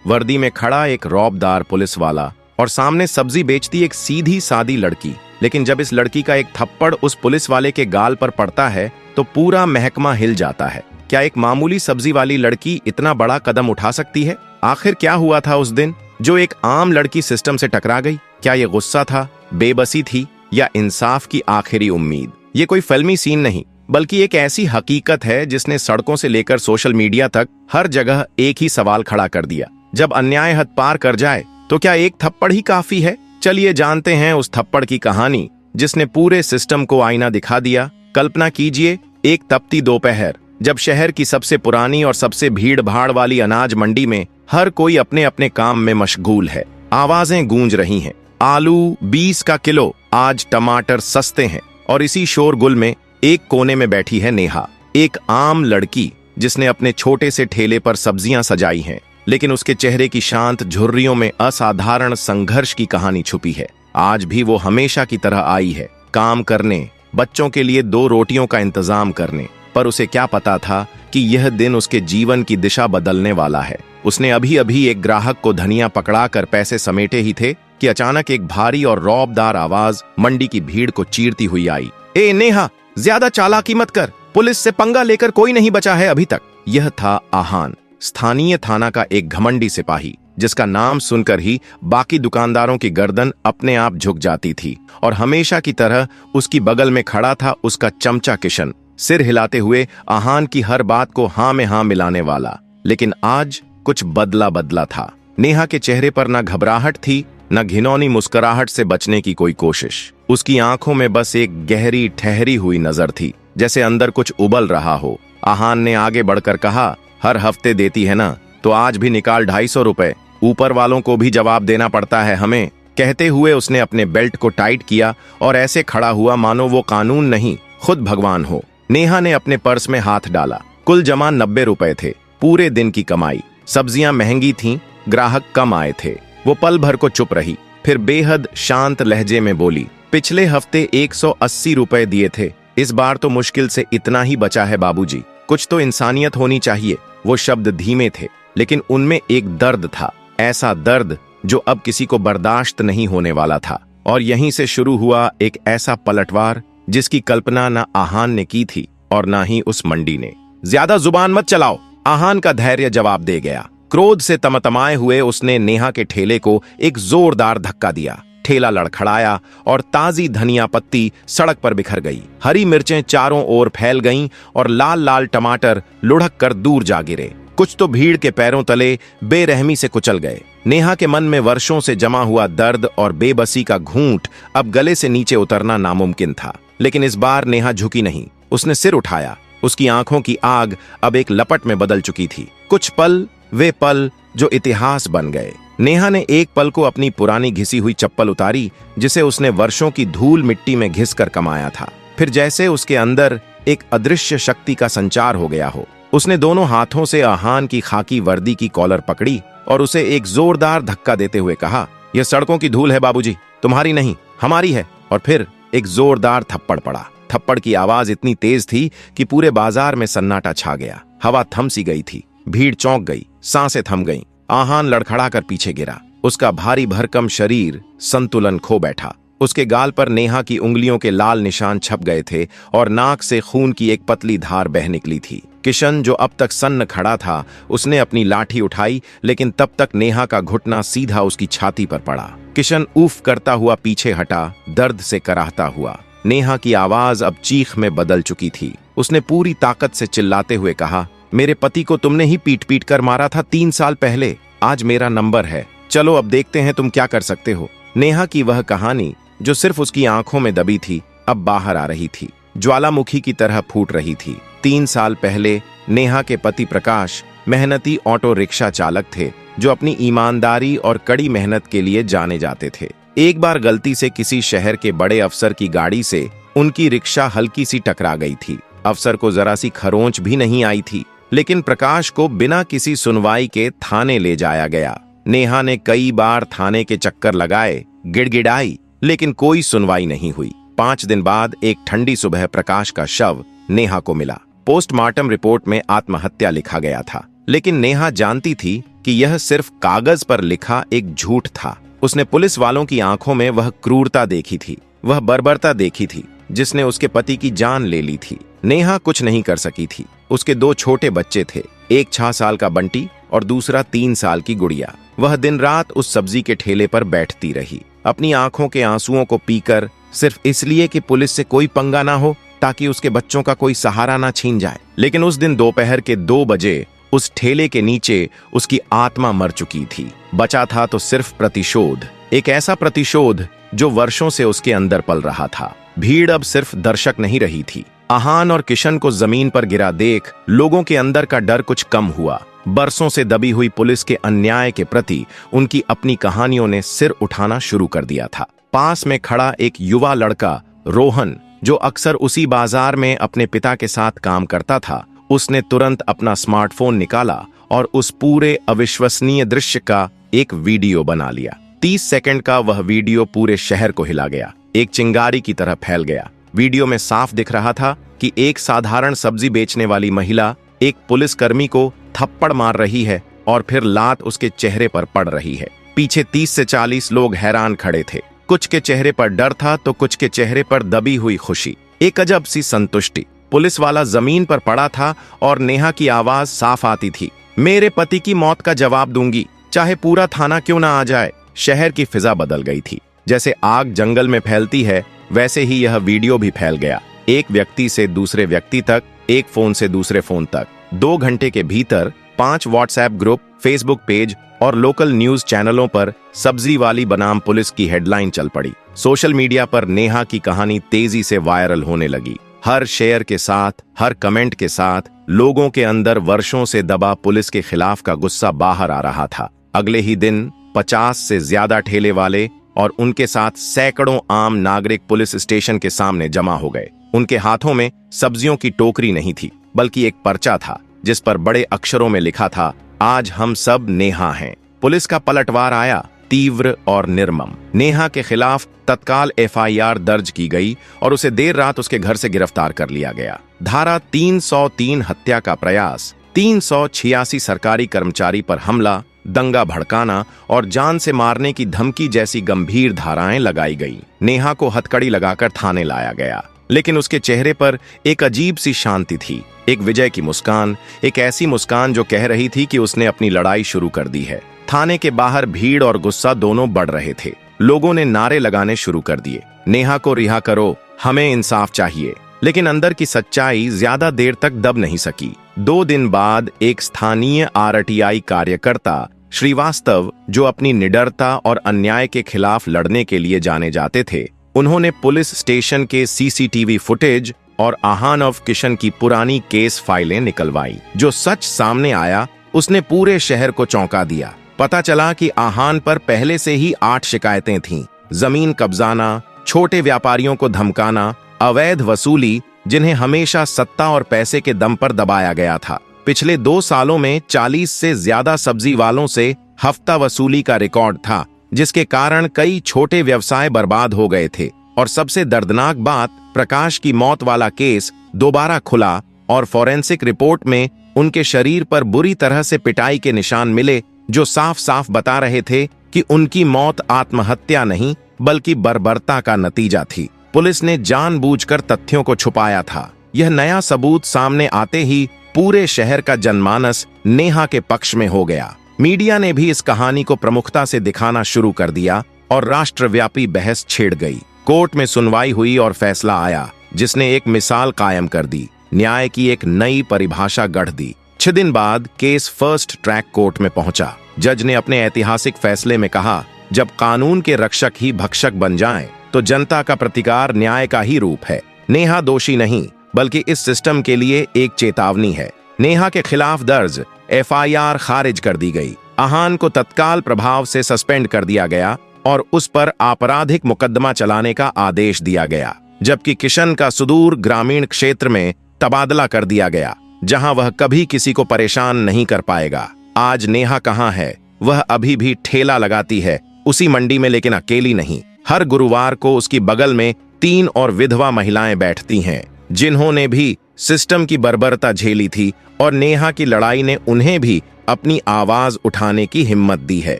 वर्दी में खड़ा एक रौबदार पुलिस वाला और सामने सब्जी बेचती एक सीधी सादी लड़की। लेकिन जब इस लड़की का एक थप्पड़ उस पुलिस वाले के गाल पर पड़ता है तो पूरा महकमा हिल जाता है। क्या एक मामूली सब्जी वाली लड़की इतना बड़ा कदम उठा सकती है? आखिर क्या हुआ था उस दिन जो एक आम लड़की सिस्टम से टकरा गई? क्या ये गुस्सा था, बेबसी थी, या इंसाफ की आखिरी उम्मीद? ये कोई फिल्मी सीन नहीं, बल्कि एक ऐसी हकीकत है जिसने सड़कों से लेकर सोशल मीडिया तक हर जगह एक ही सवाल खड़ा कर दिया। जब अन्याय हद पार कर जाए तो क्या एक थप्पड़ ही काफी है? चलिए जानते हैं उस थप्पड़ की कहानी जिसने पूरे सिस्टम को आईना दिखा दिया। कल्पना कीजिए, एक तपती दोपहर, जब शहर की सबसे पुरानी और सबसे भीड़ भाड़ वाली अनाज मंडी में हर कोई अपने अपने काम में मशगूल है। आवाजें गूंज रही हैं, आलू 20 का किलो, आज टमाटर सस्ते हैं। और इसी शोरगुल में एक कोने में बैठी है नेहा, एक आम लड़की जिसने अपने छोटे से ठेले पर सब्जियां सजाई हैं, लेकिन उसके चेहरे की शांत झुर्रियों में असाधारण संघर्ष की कहानी छुपी है। आज भी वो हमेशा की तरह आई है, काम करने, बच्चों के लिए 2 रोटियों का इंतजाम करने। पर उसे क्या पता था कि यह दिन उसके जीवन की दिशा बदलने वाला है। उसने अभी अभी एक ग्राहक को धनिया पकड़ाकर पैसे समेटे ही थे कि अचानक एक भारी और रौबदार आवाज मंडी की भीड़ को चीरती हुई आई। ए नेहा, ज्यादा चालाकी मत कर, पुलिस से पंगा लेकर कोई नहीं बचा है अभी तक। यह था आहान, स्थानीय थाना का एक घमंडी सिपाही, जिसका नाम सुनकर ही बाकी दुकानदारों की गर्दन अपने आप झुक जाती थी। और हमेशा की तरह उसकी बगल में खड़ा था उसका चमचा किशन, सिर हिलाते हुए आहान की हर बात को हाँ में हाँ मिलाने वाला। लेकिन आज कुछ बदला था। नेहा के चेहरे पर न घबराहट थी, न घिनौनी मुस्कुराहट से बचने की कोई कोशिश। उसकी आंखों में बस एक गहरी ठहरी हुई नजर थी, जैसे अंदर कुछ उबल रहा हो। आहान ने आगे बढ़कर कहा, हर हफ्ते देती है ना, तो आज भी निकाल 250 रुपए, ऊपर वालों को भी जवाब देना पड़ता है हमें। कहते हुए उसने अपने बेल्ट को टाइट किया और ऐसे खड़ा हुआ मानो वो कानून नहीं, खुद भगवान हो। नेहा ने अपने पर्स में हाथ डाला। कुल जमा 90 रुपए थे, पूरे दिन की कमाई। सब्जियां महंगी थीं, ग्राहक कम आए थे। वो पल भर को चुप रही, फिर बेहद शांत लहजे में बोली, पिछले हफ्ते 180 रुपए दिए थे, इस बार तो मुश्किल से इतना ही बचा है बाबूजी। कुछ तो इंसानियत होनी चाहिए। वो शब्द धीमे थे, लेकिन उनमें एक दर्द था, ऐसा दर्द जो अब किसी को बर्दाश्त नहीं होने वाला था। और यहीं से शुरू हुआ एक ऐसा पलटवार जिसकी कल्पना न आहान ने की थी और न ही उस मंडी ने। ज्यादा जुबान मत चलाओ, आहान का धैर्य जवाब दे गया। क्रोध से तमतमाए हुए उसने नेहा के ठेले को एक जोरदार धक्का दिया। ठेला लड़खड़ाया और ताजी धनिया पत्ती सड़क पर बिखर गई। हरी मिर्चें चारों ओर फैल गईं और लाल लाल टमाटर लुढ़क कर दूर जा गिरे। कुछ तो भीड़ के पैरों तले बेरहमी से कुचल गए। नेहा के मन में वर्षों से जमा हुआ दर्द और बेबसी का घूंट अब गले से नीचे उतरना नामुमकिन था। लेकिन इस बार नेहा झुकी नहीं, उसने सिर उठाया। उसकी आंखों की आग अब एक लपट में बदल चुकी थी। कुछ पल, वे पल जो इतिहास बन गए। नेहा ने एक पल को अपनी पुरानी घिसी हुई चप्पल उतारी, जिसे उसने वर्षों की धूल मिट्टी में घिसकर कमाया था। फिर जैसे उसके अंदर एक अदृश्य शक्ति का संचार हो गया हो, उसने दोनों हाथों से आहान की खाकी वर्दी की कॉलर पकड़ी और उसे एक जोरदार धक्का देते हुए कहा, यह सड़कों की धूल है बाबूजी, तुम्हारी नहीं, हमारी है। और फिर एक जोरदार थप्पड़ पड़ा। थप्पड़ की आवाज इतनी तेज थी कि पूरे बाजार में सन्नाटा छा गया। हवा थम सी गई थी, भीड़ चौंक गई, सांसें थम गईं। आहान लड़खड़ाकर पीछे गिरा। उसका भारी भरकम शरीर संतुलन खो बैठा। उसके गाल पर नेहा की उंगलियों के लाल निशान छप गए थे और नाक से खून की एक पतली धार बह निकली थी। किशन, जो अब तक सन्न खड़ा था, उसने अपनी लाठी उठाई, लेकिन तब तक नेहा का घुटना सीधा उसकी छाती पर पड़ा। किशन उफ करता हुआ पीछे हटा, दर्द से कराहता हुआ। नेहा की आवाज अब चीख में बदल चुकी थी। उसने पूरी ताकत से चिल्लाते हुए कहा, मेरे पति को तुमने ही पीट पीट कर मारा था 3 साल पहले। आज मेरा नंबर है, चलो अब देखते हैं तुम क्या कर सकते हो। नेहा की वह कहानी जो सिर्फ उसकी आंखों में दबी थी, अब बाहर आ रही थी, ज्वालामुखी की तरह फूट रही थी। 3 साल पहले नेहा के पति प्रकाश मेहनती ऑटो रिक्शा चालक थे, जो अपनी ईमानदारी और कड़ी मेहनत के लिए जाने जाते थे। एक बार गलती से किसी शहर के बड़े अफसर की गाड़ी से उनकी रिक्शा हल्की सी टकरा गई थी। अफसर को जरा सी खरोंच भी नहीं आई थी, लेकिन प्रकाश को बिना किसी सुनवाई के थाने ले जाया गया। नेहा ने कई बार थाने के चक्कर लगाए, गिड़गिड़ाई, लेकिन कोई सुनवाई नहीं हुई। 5 दिन बाद एक ठंडी सुबह प्रकाश का शव नेहा को मिला। पोस्टमार्टम रिपोर्ट में आत्महत्या लिखा गया था, लेकिन नेहा जानती थी कि यह सिर्फ कागज पर लिखा एक झूठ था। उसने पुलिस वालों की आंखों में वह क्रूरता देखी थी, वह बर्बरता देखी थी जिसने उसके पति की जान ले ली थी। नेहा कुछ नहीं कर सकी थी। उसके 2 छोटे बच्चे थे, एक 6 साल का बंटी और दूसरा 3 साल की गुड़िया। वह दिन रात उस सब्जी के ठेले पर बैठती रही, अपनी आंखों के आंसुओं को पीकर, सिर्फ इसलिए कि पुलिस से कोई पंगा ना हो, ताकि उसके बच्चों का कोई सहारा ना छीन जाए। लेकिन उस दिन दोपहर के 2 बजे उस ठेले के नीचे उसकी आत्मा मर चुकी थी। बचा था तो सिर्फ प्रतिशोध, एक ऐसा प्रतिशोध जो वर्षों से उसके अंदर पल रहा था। भीड़ अब सिर्फ दर्शक नहीं रही थी। आहान और किशन को जमीन पर गिरा देख लोगों के अंदर का डर कुछ कम हुआ। बरसों से दबी हुई पुलिस के अन्याय के प्रति उनकी अपनी कहानियों ने सिर उठाना शुरू कर दिया था। पास में खड़ा एक युवा लड़का रोहन, जो अक्सर उसी बाजार में अपने पिता के साथ काम करता था, उसने तुरंत अपना स्मार्टफोन निकाला और उस पूरे अविश्वसनीय दृश्य का एक वीडियो बना लिया। 30 सेकंड का वह वीडियो पूरे शहर को हिला गया, एक चिंगारी की तरह फैल गया। वीडियो में साफ दिख रहा था कि एक साधारण सब्जी बेचने वाली महिला एक पुलिसकर्मी को थप्पड़ मार रही है और फिर लात उसके चेहरे पर पड़ रही है। पीछे 30 से 40 लोग हैरान खड़े थे। कुछ के चेहरे पर डर था तो कुछ के चेहरे पर दबी हुई खुशी, एक अजब सी संतुष्टि। पुलिस वाला जमीन पर पड़ा था और नेहा की आवाज साफ आती थी, मेरे पति की मौत का जवाब दूंगी, चाहे पूरा थाना क्यों ना आ जाए। शहर की फिजा बदल गई थी। जैसे आग जंगल में फैलती है, वैसे ही यह वीडियो भी फैल गया, एक व्यक्ति से दूसरे व्यक्ति तक, एक फोन से दूसरे फोन तक। 2 घंटे के भीतर 5 व्हाट्सएप ग्रुप, फेसबुक पेज और लोकल न्यूज चैनलों पर सब्जी वाली बनाम पुलिस की हेडलाइन चल पड़ी। सोशल मीडिया पर नेहा की कहानी तेजी से वायरल होने लगी। हर शेयर के साथ, हर कमेंट के साथ लोगों के अंदर वर्षों से दबा पुलिस के खिलाफ का गुस्सा बाहर आ रहा था। अगले ही दिन 50 से ज्यादा ठेले वाले और उनके साथ सैकड़ों आम नागरिक पुलिस स्टेशन के सामने जमा हो गए। उनके हाथों में सब्जियों की टोकरी नहीं थी, बल्कि एक पर्चा था जिस पर बड़े अक्षरों में लिखा था, आज हम सब नेहा हैं। पुलिस का पलटवार आया, तीव्र और निर्मम। नेहा के खिलाफ तत्काल FIR दर्ज की गई और उसे देर रात उसके घर से गिरफ्तार कर लिया गया। धारा 303 हत्या का प्रयास, 386 सरकारी कर्मचारी पर हमला, दंगा भड़काना और जान से मारने की धमकी जैसी गंभीर धाराएं लगाई गई। नेहा को हथकड़ी लगाकर थाने लाया गया, लेकिन उसके चेहरे पर एक अजीब सी शांति थी, एक विजय की मुस्कान, एक ऐसी मुस्कान जो कह रही थी कि उसने अपनी लड़ाई शुरू कर दी है। थाने के बाहर भीड़ और गुस्सा दोनों बढ़ रहे थे। लोगों ने नारे लगाने शुरू कर दिए, नेहा को रिहा करो, हमें इंसाफ चाहिए। लेकिन अंदर की सच्चाई ज्यादा देर तक दब नहीं सकी। 2 दिन बाद एक स्थानीय RTI कार्यकर्ता श्रीवास्तव, जो अपनी निडरता और अन्याय के खिलाफ लड़ने के लिए जाने जाते थे, उन्होंने पुलिस स्टेशन के CCTV फुटेज और आहान ऑफ किशन की पुरानी केस फाइलें निकलवाई। जो सच सामने आया उसने पूरे शहर को चौंका दिया। पता चला कि आहान पर पहले से ही 8 शिकायतें थीं, जमीन कब्जाना, छोटे व्यापारियों को धमकाना, अवैध वसूली, जिन्हें हमेशा सत्ता और पैसे के दम पर दबाया गया था। पिछले 2 सालों में 40 से ज्यादा सब्जी वालों से हफ्ता वसूली का रिकॉर्ड था, जिसके कारण कई छोटे व्यवसाय बर्बाद हो गए थे। और सबसे दर्दनाक बात, प्रकाश की मौत वाला केस दोबारा खुला और फॉरेंसिक रिपोर्ट में उनके शरीर पर बुरी तरह से पिटाई के निशान मिले, जो साफ साफ बता रहे थे कि उनकी मौत आत्महत्या नहीं बल्कि बर्बरता का नतीजा थी। पुलिस ने जानबूझकर तथ्यों को छुपाया था। यह नया सबूत सामने आते ही पूरे शहर का जनमानस नेहा के पक्ष में हो गया। मीडिया ने भी इस कहानी को प्रमुखता से दिखाना शुरू कर दिया और राष्ट्रव्यापी बहस छेड़ गई। कोर्ट में सुनवाई हुई और फैसला आया, जिसने एक मिसाल कायम कर दी, न्याय की एक नई परिभाषा गढ़ दी। 6 दिन बाद केस फर्स्ट ट्रैक कोर्ट में पहुंचा। जज ने अपने ऐतिहासिक फैसले में कहा, जब कानून के रक्षक ही भक्षक बन जाएं, तो जनता का प्रतिकार न्याय का ही रूप है। नेहा दोषी नहीं, बल्कि इस सिस्टम के लिए एक चेतावनी है। नेहा के खिलाफ दर्ज FIR खारिज कर दी गई। आहान को तत्काल प्रभाव से सस्पेंड कर दिया गया और उस पर आपराधिक मुकदमा चलाने का आदेश दिया गया, जबकि किशन का सुदूर ग्रामीण क्षेत्र में तबादला कर दिया गया, जहां वह कभी किसी को परेशान नहीं कर पाएगा। आज नेहा कहां है? वह अभी भी ठेला लगाती है, उसी मंडी में, लेकिन अकेली नहीं। हर गुरुवार को उसकी बगल में 3 और विधवा महिलाएं बैठती हैं, जिन्होंने भी सिस्टम की बर्बरता झेली थी और नेहा की लड़ाई ने उन्हें भी अपनी आवाज उठाने की हिम्मत दी है।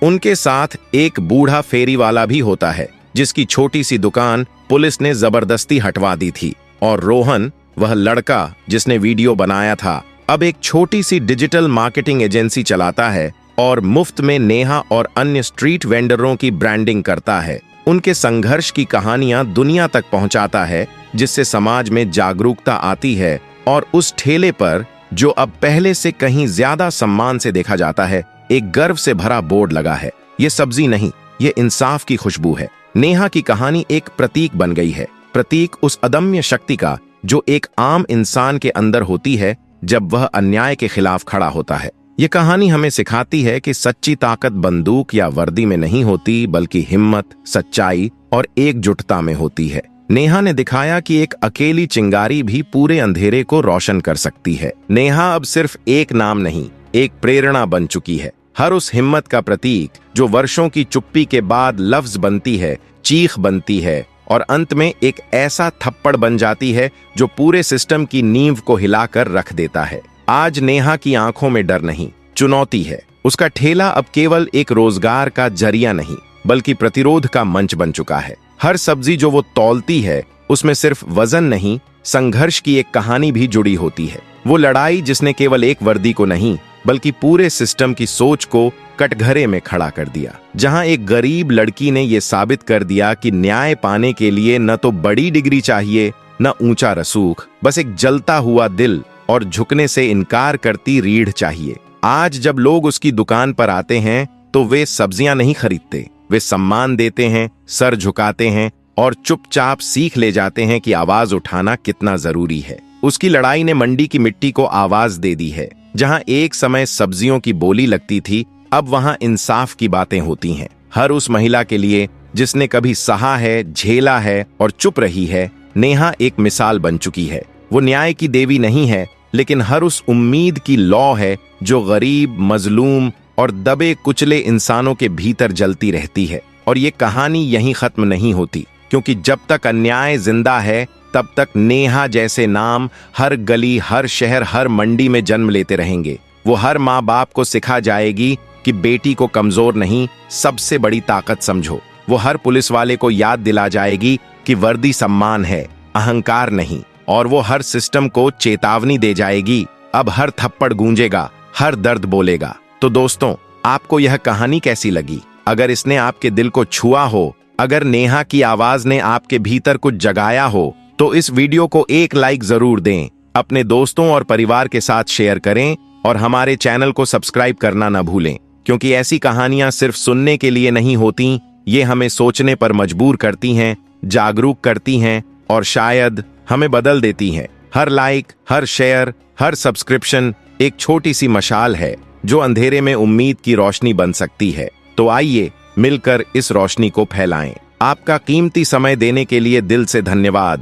उनके साथ एक बूढ़ा फेरी वाला भी होता है, जिसकी छोटी सी दुकान पुलिस ने जबरदस्ती हटवा दी थी। और रोहन, वह लड़का जिसने वीडियो बनाया था, अब एक छोटी सी डिजिटल मार्केटिंग एजेंसी चलाता है और मुफ्त में नेहा और अन्य स्ट्रीट वेंडरों की ब्रांडिंग करता है। उनके संघर्ष की कहानियां दुनिया तक पहुंचाता है, जिससे समाज में जागरूकता आती है। और उस ठेले पर, जो अब पहले से कहीं ज्यादा सम्मान से देखा जाता है, एक गर्व से भरा बोर्ड लगा है। ये सब्जी नहीं, ये इंसाफ की खुशबू है। नेहा की कहानी एक प्रतीक बन गई है, प्रतीक उस अदम्य शक्ति का जो एक आम इंसान के अंदर होती है जब वह अन्याय के खिलाफ खड़ा होता है। ये कहानी हमें सिखाती है कि सच्ची ताकत बंदूक या वर्दी में नहीं होती, बल्कि हिम्मत, सच्चाई और एकजुटता में होती है। नेहा ने दिखाया कि एक अकेली चिंगारी भी पूरे अंधेरे को रोशन कर सकती है। नेहा अब सिर्फ एक नाम नहीं, एक प्रेरणा बन चुकी है। हर उस हिम्मत का प्रतीक जो वर्षों की चुप्पी के बाद लफ्ज बनती है, चीख बनती है और अंत में एक ऐसा थप्पड़ बन जाती है जो पूरे सिस्टम की नींव को हिलाकर रख देता है। आज नेहा की आंखों में डर नहीं, चुनौती है। उसका ठेला अब केवल एक रोजगार का जरिया नहीं, बल्कि प्रतिरोध का मंच बन चुका है। हर सब्जी जो वो तौलती है, उसमें सिर्फ वजन नहीं, संघर्ष की एक कहानी भी जुड़ी होती है। वो लड़ाई जिसने केवल एक वर्दी को नहीं, बल्कि पूरे सिस्टम की सोच को कटघरे में खड़ा कर दिया। जहां एक गरीब लड़की ने यह साबित कर दिया कि न्याय पाने के लिए न तो बड़ी डिग्री चाहिए, न ऊंचा रसूख, बस एक जलता हुआ दिल और झुकने से इनकार करती रीढ़ चाहिए। आज जब लोग उसकी दुकान पर आते हैं तो वे सब्जियां नहीं खरीदते, वे सम्मान देते हैं, सर झुकाते हैं और चुपचाप सीख ले जाते हैं कि आवाज उठाना कितना जरूरी है। उसकी लड़ाई ने मंडी की मिट्टी को आवाज दे दी है। जहां एक समय सब्जियों की बोली लगती थी, अब वहां इंसाफ की बातें होती हैं। हर उस महिला के लिए जिसने कभी सहा है, झेला है और चुप रही है, नेहा एक मिसाल बन चुकी है। वो न्याय की देवी नहीं है, लेकिन हर उस उम्मीद की लौ है जो गरीब, मजलूम और दबे कुचले इंसानों के भीतर जलती रहती है। और ये कहानी यहीं खत्म नहीं होती, क्योंकि जब तक अन्याय जिंदा है, तब तक नेहा जैसे नाम हर गली, हर शहर, हर मंडी में जन्म लेते रहेंगे। वो हर माँ बाप को सिखा जाएगी कि बेटी को कमजोर नहीं, सबसे बड़ी ताकत समझो। वो हर पुलिस वाले को याद दिला जाएगी कि वर्दी सम्मान है, अहंकार नहीं। और वो हर सिस्टम को चेतावनी दे जाएगी, अब हर थप्पड़ गूंजेगा, हर दर्द बोलेगा। तो दोस्तों, आपको यह कहानी कैसी लगी? अगर इसने आपके दिल को छुआ हो, अगर नेहा की आवाज ने आपके भीतर कुछ जगाया हो, तो इस वीडियो को एक लाइक जरूर दें, अपने दोस्तों और परिवार के साथ शेयर करें और हमारे चैनल को सब्सक्राइब करना न भूलें, क्योंकि ऐसी कहानियां सिर्फ सुनने के लिए नहीं होती, ये हमें सोचने पर मजबूर करती हैं, जागरूक करती हैं और शायद हमें बदल देती हैं। हर लाइक, हर शेयर, हर सब्सक्रिप्शन एक छोटी सी मशाल है जो अंधेरे में उम्मीद की रोशनी बन सकती है। तो आइए मिलकर इस रोशनी को फैलाएं। आपका कीमती समय देने के लिए दिल से धन्यवाद।